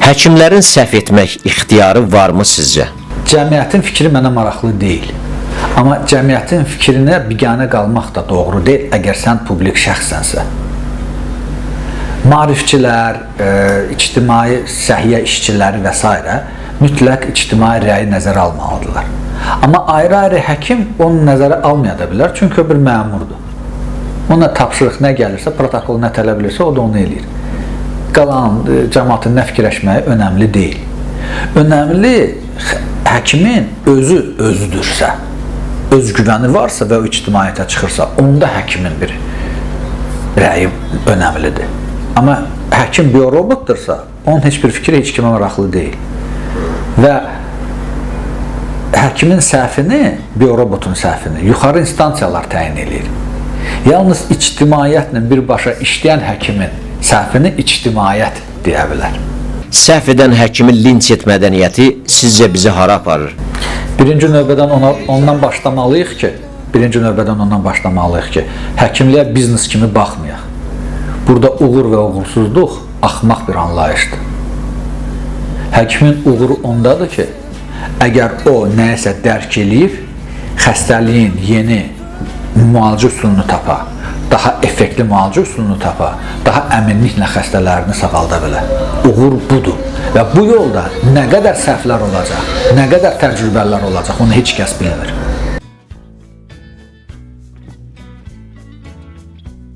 Həkimlərin səhv etmək ixtiyarı varmı sizcə? Cəmiyyətin fikri mənə maraqlı deyil. Amma cəmiyyətin fikrinə biganə qalmaq da doğru deyil, əgər sən publik şəxsənsə. Maarifçilər, ictimai səhiyyə işçiləri və s. mütləq ictimai rəyi nəzərə almalıdırlar. Amma ayrı-ayrı həkim onu nəzərə almaya da bilər, çünki o bir məmurdur. Ona tapşırıq nə gəlirsə, protokol nə tələb edirsə, o da onu eləyir. Qalan cəmaatın nə fikirləşməyi önəmli deyil. Önəmli həkimin özüdürsə, özgüvəni varsa və o ictimaiyyətə çıxırsa, onda həkimin bir rəyi önəmlidir. Amma həkim biorobotdursa, onun heç bir fikri heç kimə maraqlı deyil. Və həkimin səhvini, biorobotun səhvini yuxarı instansiyalar təyin edir. Yalnız ictimaiyyətlə birbaşa işləyən həkimin səhvini ictimaiyyət deyə bilər. Səhv edən həkimi linç etmə mədəniyyəti sizcə bizi hara aparır? Birinci növbədən ondan başlamalıyıq ki, həkimliyə biznes kimi baxmayaq. Burada uğur və uğursuzluq axmaq bir anlayışdır. Həkimin uğuru ondadır ki, əgər o nəyəsə dərk eləyib, xəstəliyin yeni müalicə üsulunu tapa, daha effektli müalicə üsulunu tapa, daha əminliklə xəstələrini sağalda bilər. Uğur budur. Və bu yolda nə qədər səhvlər olacaq, nə qədər təcrübələr olacaq, onu heç kəs bilmir.